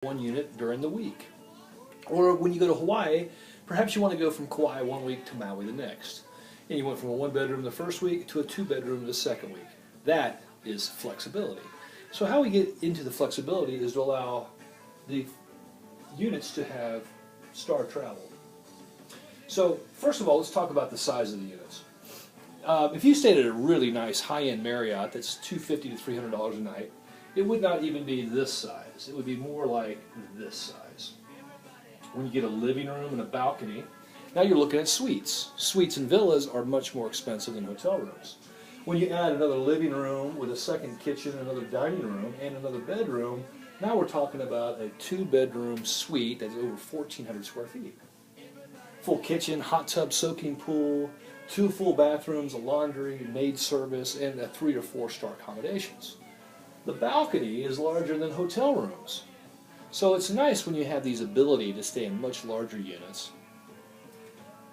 one unit during the week. Or when you go to Hawaii, perhaps you want to go from Kauai one week to Maui the next. And you went from a one-bedroom the first week to a two-bedroom the second week. That is flexibility. So how we get into the flexibility is to allow the units to have star travel. So first of all, let's talk about the size of the units. If you stayed at a really nice high-end Marriott that's $250 to $300 a night, it would not even be this size. It would be more like this size. When you get a living room and a balcony, now you're looking at suites. Suites and villas are much more expensive than hotel rooms. When you add another living room with a second kitchen, another dining room, and another bedroom, now we're talking about a two-bedroom suite that's over 1,400 square feet. Full kitchen, hot tub, soaking pool, 2 full bathrooms, a laundry, maid service, and a 3 or 4 star accommodations. The balcony is larger than hotel rooms. So it's nice when you have these ability to stay in much larger units.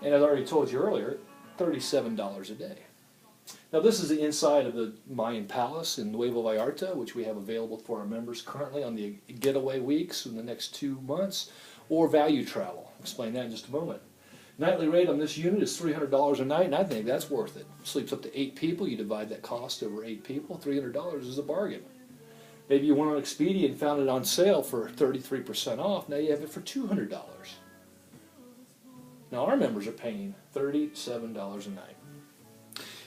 And as I already told you earlier, $37 a day. Now this is the inside of the Mayan Palace in Nuevo Vallarta, which we have available for our members currently on the getaway weeks in the next 2 months, or value travel. I'll explain that in just a moment. Nightly rate on this unit is $300 a night, and I think that's worth it. Sleeps up to 8 people. You divide that cost over 8 people. $300 is a bargain. Maybe you went on Expedia and found it on sale for 33% off. Now you have it for $200. Now our members are paying $37 a night.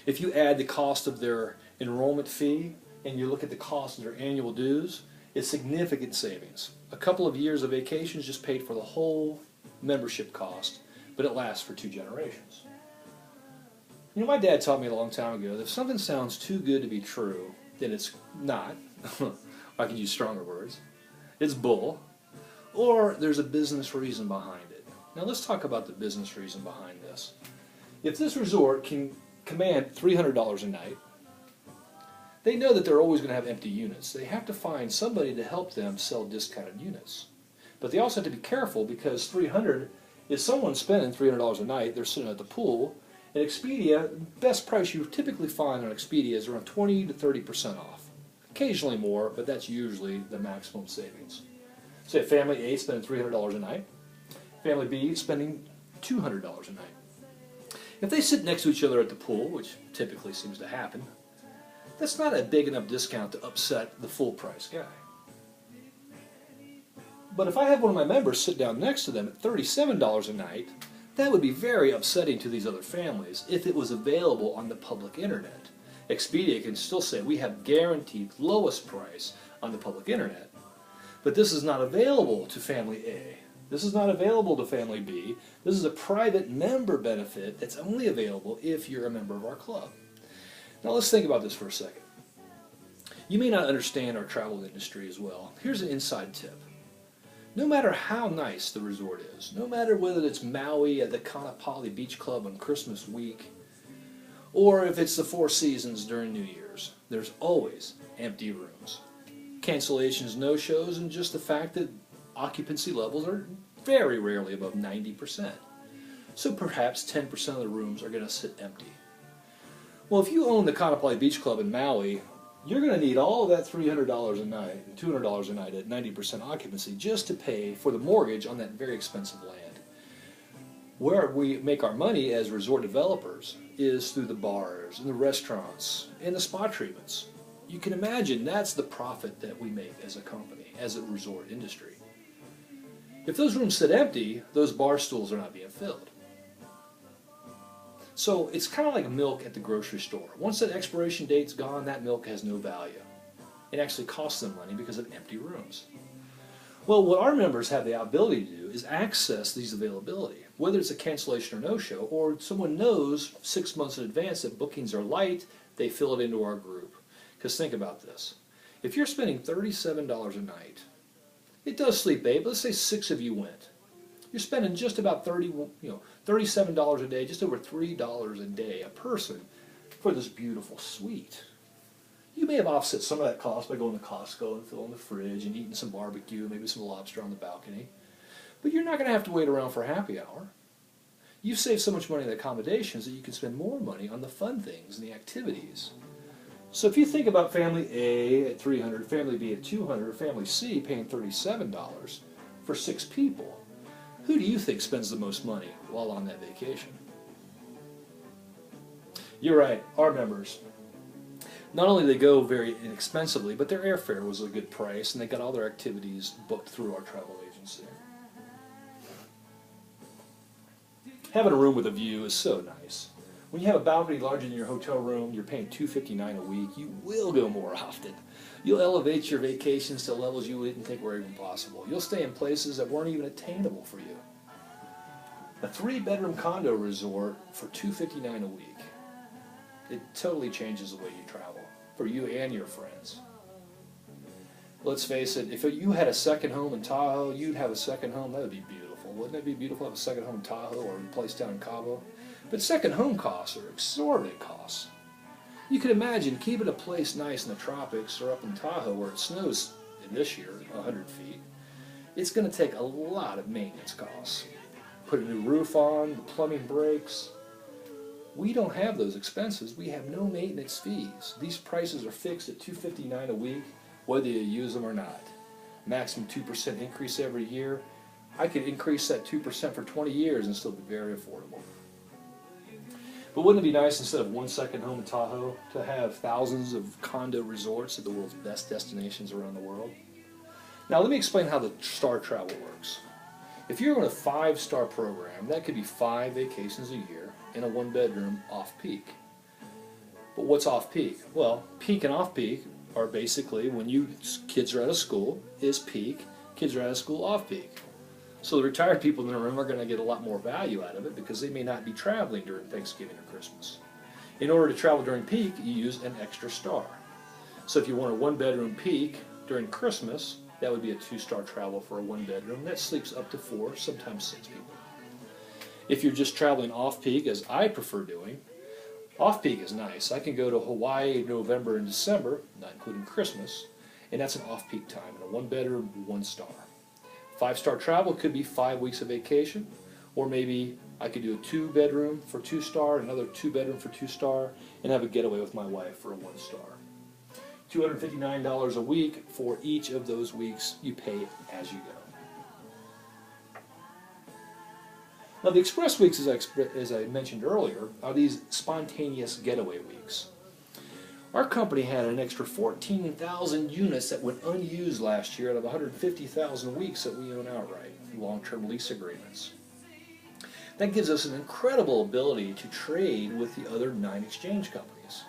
If you add the cost of their enrollment fee and you look at the cost of their annual dues, it's significant savings. A couple of years of vacations just paid for the whole membership cost, but it lasts for 2 generations. You know, my dad taught me a long time ago that if something sounds too good to be true, then it's not. I can use stronger words. It's bull. Or there's a business reason behind it. Now let's talk about the business reason behind this. If this resort can command $300 a night, they know that they're always going to have empty units. They have to find somebody to help them sell discounted units. But they also have to be careful because $300 is someone spending $300 a night, they're sitting at the pool. At Expedia, best price you typically find on Expedia is around 20 to 30% off. Occasionally more, but that's usually the maximum savings. Say family A spending $300 a night, family B spending $200 a night. If they sit next to each other at the pool, which typically seems to happen, that's not a big enough discount to upset the full price guy. But if I have one of my members sit down next to them at $37 a night, that would be very upsetting to these other families if it was available on the public internet. Expedia can still say we have guaranteed lowest price on the public internet. But this is not available to family A. This is not available to family B. This is a private member benefit that's only available if you're a member of our club. Now let's think about this for a second. You may not understand our travel industry as well. Here's an inside tip. No matter how nice the resort is, no matter whether it's Maui at the Kaanapali Beach Club on Christmas week, or if it's the Four Seasons during New Year's, there's always empty rooms. Cancellations, no-shows, and just the fact that occupancy levels are very rarely above 90%. So perhaps 10% of the rooms are going to sit empty. Well, if you own the Kaanapali Beach Club in Maui, you're going to need all of that $300 a night and $200 a night at 90% occupancy just to pay for the mortgage on that very expensive land. Where we make our money as resort developers is through the bars and the restaurants and the spa treatments. You can imagine that's the profit that we make as a company, as a resort industry. If those rooms sit empty, those bar stools are not being filled. So it's kind of like milk at the grocery store. Once that expiration date's gone, that milk has no value. It actually costs them money because of empty rooms. Well, what our members have the ability to do is access these availability, whether it's a cancellation or no-show, or someone knows 6 months in advance that bookings are light, they fill it into our group. Because think about this. If you're spending $37 a night, it does sleep 8, but let's say 6 of you went. You're spending just about $37 a day, just over $3 a day a person for this beautiful suite. You may have offset some of that cost by going to Costco and filling the fridge and eating some barbecue, maybe some lobster on the balcony. But you're not going to have to wait around for happy hour. You've saved so much money on the accommodations that you can spend more money on the fun things and the activities. So if you think about family A at $300, family B at $200, family C paying $37 for 6 people, who do you think spends the most money while on that vacation? You're right, our members. Not only did they go very inexpensively, but their airfare was a good price, and they got all their activities booked through our travel agency. Having a room with a view is so nice. When you have a balcony larger than your hotel room, you're paying $259 a week, you will go more often. You'll elevate your vacations to levels you didn't think were even possible. You'll stay in places that weren't even attainable for you. A 3-bedroom condo resort for $259 a week. It totally changes the way you travel, for you and your friends. Let's face it, if you had a second home in Tahoe, you'd have a second home, that would be beautiful. Wouldn't it be beautiful to have a second home in Tahoe or a place down in Cabo? But second home costs are exorbitant costs. You can imagine keeping a place nice in the tropics or up in Tahoe where it snows in this year, 100 feet. It's going to take a lot of maintenance costs. Put a new roof on, the plumbing breaks. We don't have those expenses. We have no maintenance fees. These prices are fixed at $259 a week, whether you use them or not. Maximum 2% increase every year. I could increase that 2% for 20 years and still be very affordable. But wouldn't it be nice, instead of one second home in Tahoe, to have thousands of condo resorts at the world's best destinations around the world? Now let me explain how the star travel works. If you're on a 5-star program, that could be 5 vacations a year in a 1-bedroom off-peak. But what's off-peak? Well, peak and off-peak are basically when kids are out of school is peak, kids are out of school off-peak. So the retired people in the room are going to get a lot more value out of it because they may not be traveling during Thanksgiving or Christmas. In order to travel during peak, you use an extra star. So if you want a 1-bedroom peak during Christmas, that would be a 2-star travel for a 1-bedroom. That sleeps up to 4, sometimes 6 people. If you're just traveling off-peak, as I prefer doing, off-peak is nice. I can go to Hawaii in November and December, not including Christmas, and that's an off-peak time, in a 1-bedroom, 1-star. 5-star travel could be 5 weeks of vacation, or maybe I could do a 2-bedroom for 2-star, another 2-bedroom for 2-star, and have a getaway with my wife for a 1-star. $259 a week for each of those weeks. You pay as you go. Now the express weeks, as I mentioned earlier, are these spontaneous getaway weeks. Our company had an extra 14,000 units that went unused last year out of 150,000 weeks that we own outright, long-term lease agreements. That gives us an incredible ability to trade with the other 9 exchange companies.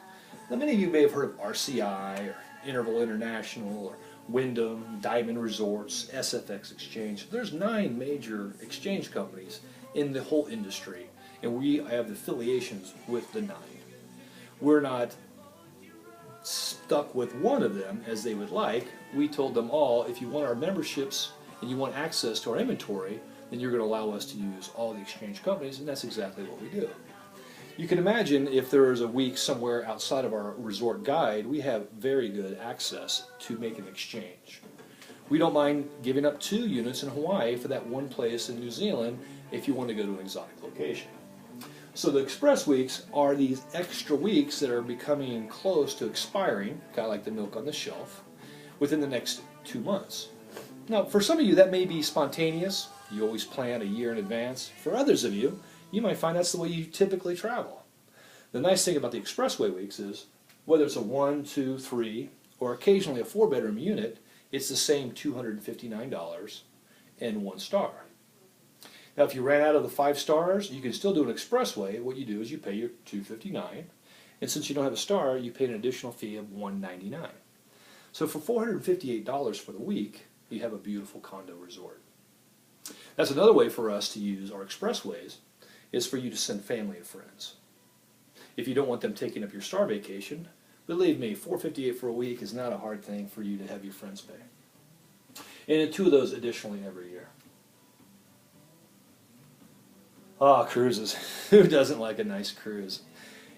Now many of you may have heard of RCI, or Interval International, or Wyndham, Diamond Resorts, SFX Exchange. There's 9 major exchange companies in the whole industry, and we have affiliations with the 9. We're not stuck with one of them as they would like. We told them all, if you want our memberships and you want access to our inventory, then you're going to allow us to use all the exchange companies, and that's exactly what we do. You can imagine if there is a week somewhere outside of our resort guide, we have very good access to make an exchange. We don't mind giving up 2 units in Hawaii for that one place in New Zealand if you want to go to an exotic location. So the express weeks are these extra weeks that are becoming close to expiring, kind of like the milk on the shelf, within the next 2 months. Now, for some of you, that may be spontaneous. You always plan a year in advance. For others of you, you might find that's the way you typically travel. The nice thing about the expressway weeks is, whether it's a 1, 2, 3, or occasionally a 4-bedroom unit, it's the same $259 and 1 star. Now, if you ran out of the 5 stars, you can still do an expressway. What you do is you pay your $259, and since you don't have a star, you pay an additional fee of $199. So for $458 for the week, you have a beautiful condo resort. That's another way for us to use our expressways, is for you to send family and friends. If you don't want them taking up your star vacation, believe me, $458 for a week is not a hard thing for you to have your friends pay. And 2 of those additionally every year. Ah, cruises. Who doesn't like a nice cruise?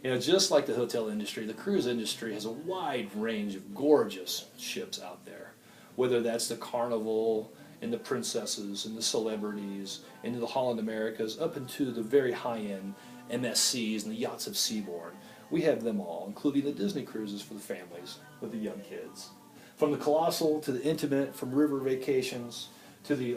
You know, just like the hotel industry, the cruise industry has a wide range of gorgeous ships out there. Whether that's the Carnival, and the Princesses, and the Celebrities, and the Holland Americas, up into the very high-end MSCs and the Yachts of Seabourn. We have them all, including the Disney cruises for the families with the young kids. From the colossal to the intimate, from river vacations to the